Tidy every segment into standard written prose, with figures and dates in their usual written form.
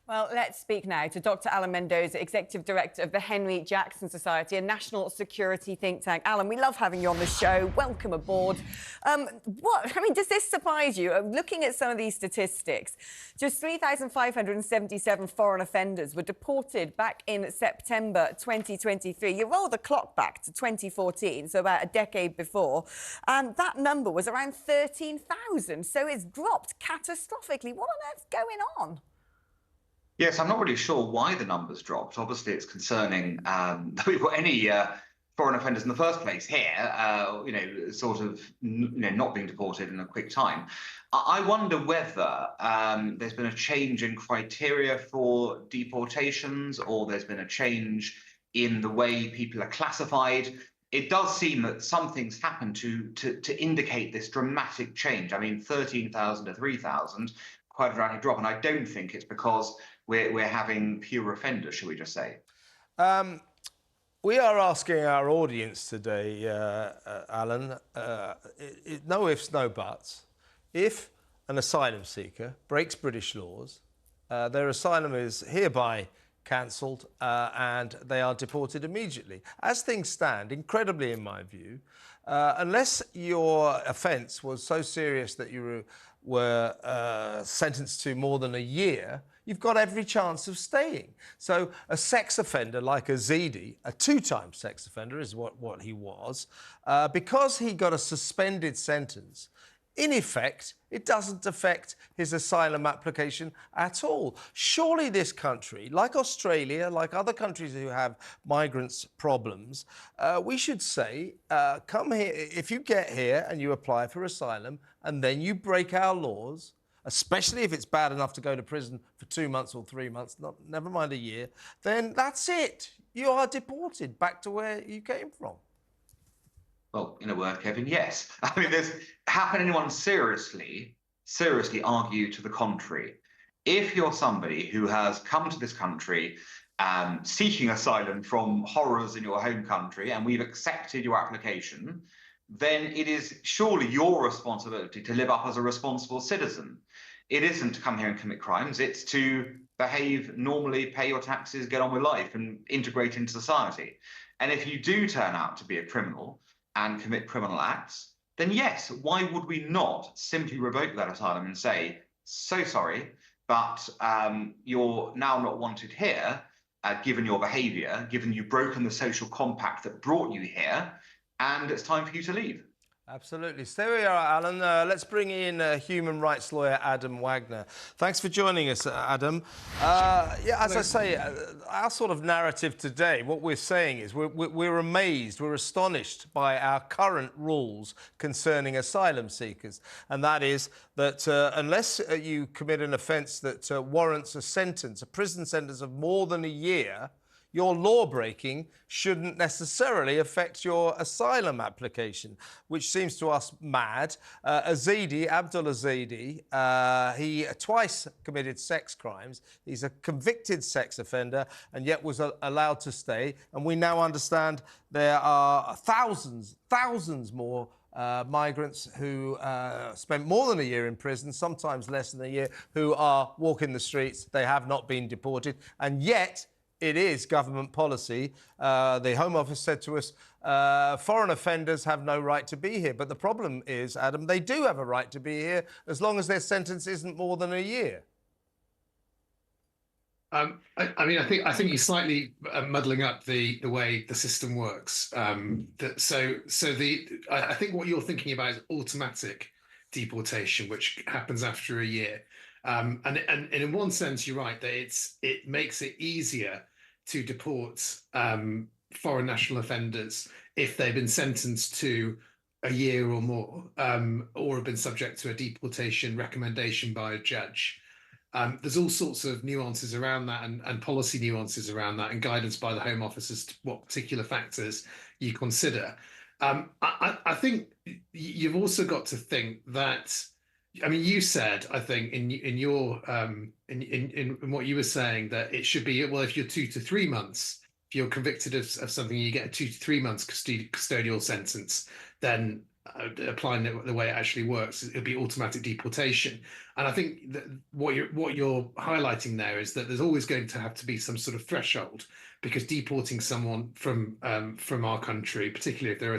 Well, let's speak now to Dr. Alan Mendoza, Executive Director of the Henry Jackson Society, a national security think tank. Alan, we love having you on the show. Welcome aboard. Does this surprise you? Looking at some of these statistics, just 3,577 foreign offenders were deported back in September 2023. You roll the clock back to 2014, so about a decade before, and that number was around 13,000. So it's dropped catastrophically. What on earth's going on? Yes, I'm not really sure why the numbers dropped. Obviously, it's concerning that we've got any foreign offenders in the first place here, not being deported in a quick time. I wonder whether there's been a change in criteria for deportations, or there's been a change in the way people are classified. It does seem that something's happened to indicate this dramatic change. I mean, 13,000 to 3,000, quite a dramatic drop, and I don't think it's because we're having fewer offenders, shall we just say? We are asking our audience today, Alan, no ifs, no buts. If an asylum seeker breaks British laws, their asylum is hereby cancelled and they are deported immediately. As things stand, incredibly in my view, unless your offence was so serious that you were sentenced to more than a year, you've got every chance of staying. So a sex offender like Ezedi, a two-time sex offender is what he was, because he got a suspended sentence, in effect, it doesn't affect his asylum application at all. Surely this country, like Australia, like other countries who have migrants' problems, we should say, come here, if you get here and you apply for asylum and then you break our laws, especially if it's bad enough to go to prison for 2 months or 3 months, never mind a year, then that's it. You are deported back to where you came from. Well, in a word, Kevin, yes. I mean, how can anyone seriously argue to the contrary? If you're somebody who has come to this country seeking asylum from horrors in your home country, and we've accepted your application, then it is surely your responsibility to live up as a responsible citizen. It isn't to come here and commit crimes, it's to behave normally, pay your taxes, get on with life and integrate into society. And if you do turn out to be a criminal and commit criminal acts, then yes, why would we not simply revoke that asylum and say, so sorry, but you're now not wanted here, given your behaviour, given you've broken the social compact that brought you here, and it's time for you to leave. Absolutely. So there we are, Alan. Let's bring in human rights lawyer Adam Wagner. Thanks for joining us, Adam. As I say, our sort of narrative today, what we're saying is we're amazed, we're astonished by our current rules concerning asylum seekers. And that is that unless you commit an offence that warrants a sentence, a prison sentence of more than a year, your law-breaking shouldn't necessarily affect your asylum application, which seems to us mad. Abdul Ezedi, he twice committed sex crimes. He's a convicted sex offender and yet was allowed to stay. And we now understand there are thousands more migrants who spent more than a year in prison, sometimes less than a year, who are walking the streets. They have not been deported. And yet, it is government policy. The Home Office said to us, foreign offenders have no right to be here. But the problem is, Adam, they do have a right to be here as long as their sentence isn't more than a year. I think you're slightly muddling up the way the system works. I think what you're thinking about is automatic deportation, which happens after a year. And in one sense, you're right that it makes it easier to deport foreign national offenders if they've been sentenced to a year or more, or have been subject to a deportation recommendation by a judge. There's all sorts of nuances around that and policy nuances around that and guidance by the Home Office as to what particular factors you consider. I think you've also got to think that, I mean, you said, I think, in your in what you were saying, that it should be, well, if you're 2 to 3 months, if you're convicted of something, you get a 2 to 3 months custodial sentence, then applying it the way it actually works, it'll be automatic deportation. And I think that what you're highlighting there is that there's always going to have to be some sort of threshold, because deporting someone from our country, particularly if they're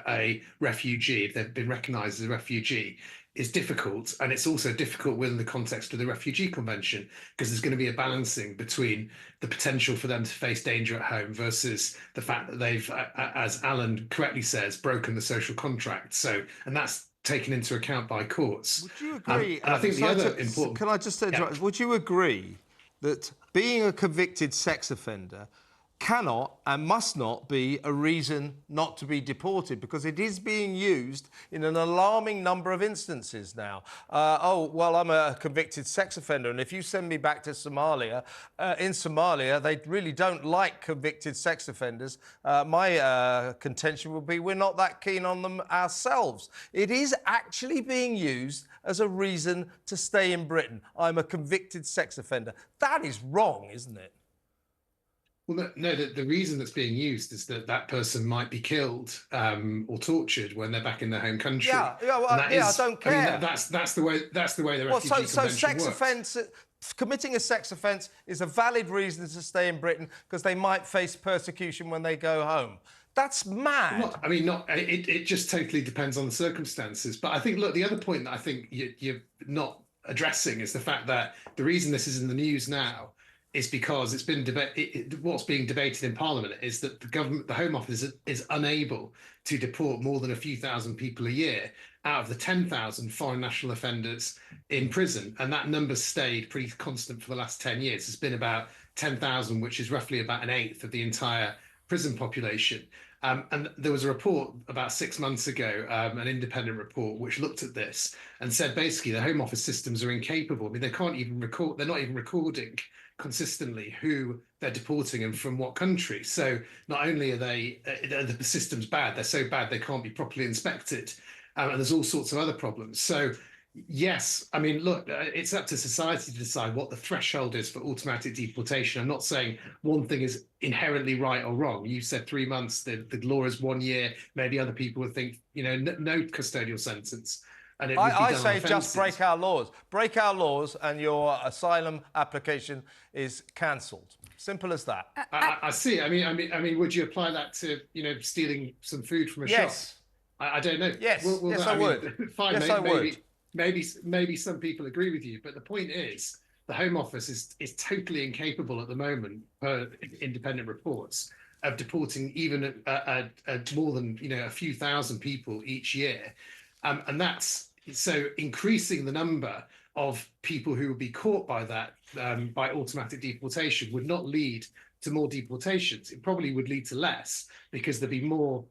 a refugee, if they've been recognised as a refugee, is difficult. And it's also difficult within the context of the Refugee Convention, because there's going to be a balancing between the potential for them to face danger at home versus the fact that they've, as Alan correctly says, broken the social contract. So, and that's taken into account by courts. Would you agree? And I think the other important... Can I just interrupt? Would you agree that being a convicted sex offender cannot and must not be a reason not to be deported, because it is being used in an alarming number of instances now? Oh, well, I'm a convicted sex offender, and if you send me back to Somalia, in Somalia, they really don't like convicted sex offenders. My contention would be we're not that keen on them ourselves. It is actually being used as a reason to stay in Britain. I'm a convicted sex offender. That is wrong, isn't it? Well, no, the reason that's being used is that that person might be killed or tortured when they're back in their home country. Yeah, well, I don't care. I mean, that's the way the Refugee Convention so sex works. offence, committing a sex offence is a valid reason to stay in Britain, because they might face persecution when they go home. That's mad. It just totally depends on the circumstances. But I think, look, the other point that I think you're not addressing is the fact that the reason this is in the news now is because it's been what's being debated in Parliament is that the Home Office is unable to deport more than a few thousand people a year out of the 10,000 foreign national offenders in prison. And that number's stayed pretty constant for the last 10 years. It's been about 10,000, which is roughly about an eighth of the entire prison population. And there was a report about 6 months ago, an independent report, which looked at this and said basically the Home Office systems are incapable. I mean, they can't even record, they're not even recording consistently who they're deporting and from what country. So not only are the systems bad, they're so bad they can't be properly inspected. And there's all sorts of other problems. So yes, I mean, look, it's up to society to decide what the threshold is for automatic deportation. I'm not saying one thing is inherently right or wrong. You said 3 months, the law is 1 year. Maybe other people would think, no custodial sentence. And I say just break our laws. Break our laws and your asylum application is cancelled. Simple as that. I see. I mean, would you apply that to, stealing some food from a shop? I don't know. Yes, I would. Fine, yes, I would. Maybe some people agree with you, but the point is the Home Office is totally incapable at the moment, per independent reports, of deporting even more than a few thousand people each year. And that's so increasing the number of people who would be caught by that, by automatic deportation, would not lead to more deportations. It probably would lead to less, because there'd be more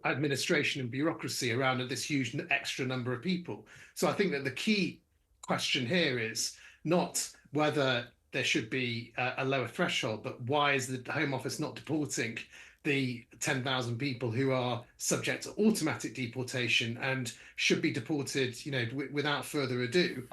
administration and bureaucracy around this huge extra number of people. So I think that the key question here is not whether there should be a lower threshold, but why is the Home Office not deporting the 10,000 people who are subject to automatic deportation and should be deported, without further ado?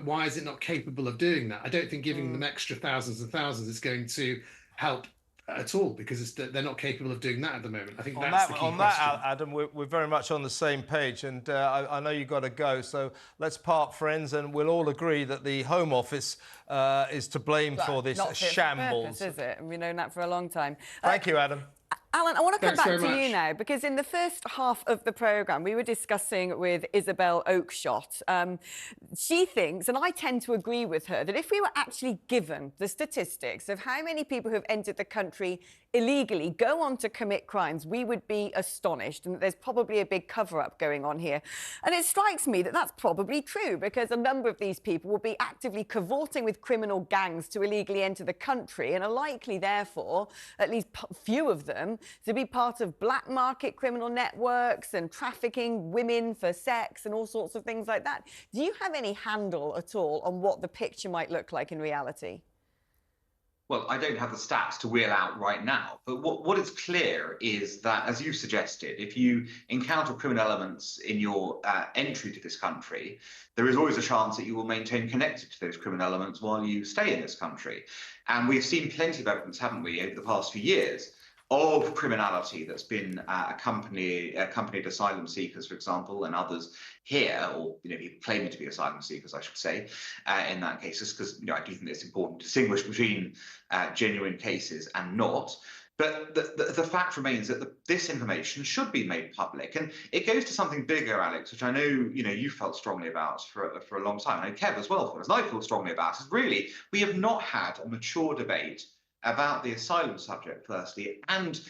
Why is it not capable of doing that? I don't think giving them extra thousands and thousands is going to help at all, because they're not capable of doing that at the moment. I think that's the key question. That, Adam, we're very much on the same page, and I know you've got to go, so let's part friends, and we'll all agree that the Home Office is to blame for this shambles. Purpose, is it? We've known that for a long time. Thank you, Adam. Alan, I want to come back to much. you now, because in the first half of the programme, we were discussing with Isabel Oakeshott. She thinks, and I tend to agree with her, that if we were actually given the statistics of how many people who have entered the country illegally go on to commit crimes, we would be astonished, and that there's probably a big cover-up going on here. And it strikes me that that's probably true, because a number of these people will be actively cavorting with criminal gangs to illegally enter the country, and are likely, therefore, at least few of them, to be part of black market criminal networks and trafficking women for sex and all sorts of things like that. Do you have any handle at all on what the picture might look like in reality? Well, I don't have the stats to wheel out right now, but what is clear is that, as you suggested, if you encounter criminal elements in your entry to this country, there is always a chance that you will maintain connected to those criminal elements while you stay in this country. And we've seen plenty of evidence, haven't we, over the past few years, of criminality that's been accompanied asylum seekers, for example, and others here, or people claiming to be asylum seekers, I should say, in that case, because I do think it's important to distinguish between genuine cases and not. But the fact remains that this information should be made public, and it goes to something bigger, Alex, which I know you felt strongly about for a long time. I know Kev as well feels, and I feel strongly about. Is really we have not had a mature debate about the asylum subject, firstly, and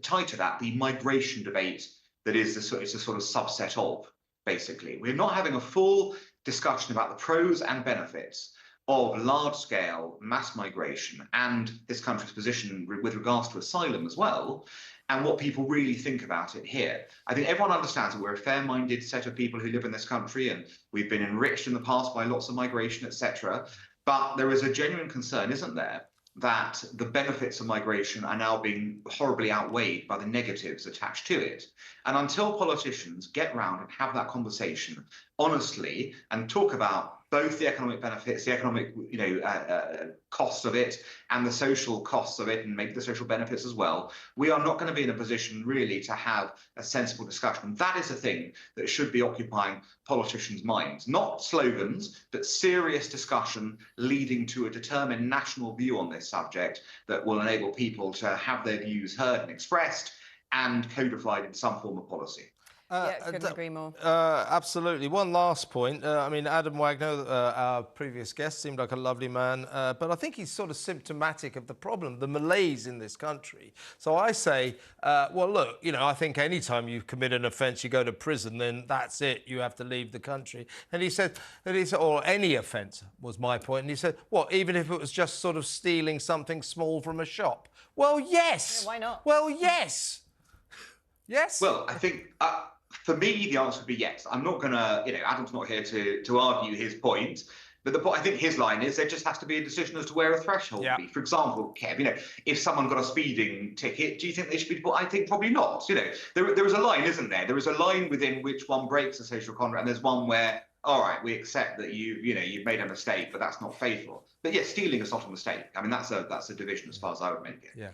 tied to that, the migration debate that is it's a sort of subset of. Basically, we're not having a full discussion about the pros and benefits of large-scale mass migration and this country's position with regards to asylum as well, and what people really think about it here. I think everyone understands that we're a fair-minded set of people who live in this country, and we've been enriched in the past by lots of migration, etc. But there is a genuine concern, isn't there, that the benefits of migration are now being horribly outweighed by the negatives attached to it. And until politicians get round and have that conversation honestly and talk about both the economic benefits, the economic costs of it, and the social costs of it, and maybe the social benefits as well, we are not going to be in a position really to have a sensible discussion. And that is a thing that should be occupying politicians' minds. Not slogans, but serious discussion leading to a determined national view on this subject that will enable people to have their views heard and expressed and codified in some form of policy. Couldn't agree more. Absolutely. One last point. I mean, Adam Wagner, our previous guest, seemed like a lovely man, but I think he's sort of symptomatic of the problem, the malaise in this country. So I say, well, look, I think any time you commit an offence, you go to prison, then that's it. You have to leave the country. And he said, or any offence was my point. And he said, what, even if it was just sort of stealing something small from a shop? Well, yes. Yeah, why not? Well, yes. Yes. Well, I think for me, the answer would be yes. I'm not going to, Adam's not here to argue his point. But I think his line is there just has to be a decision as to where a threshold would be. For example, Kev, if someone got a speeding ticket, do you think they should be deported? I think probably not. There is a line, isn't there? There is a line within which one breaks a social contract, and there's one where, all right, we accept that you've made a mistake, but that's not fatal. But yeah, stealing is not a mistake. I mean, that's a division as far as I would make it. Yeah.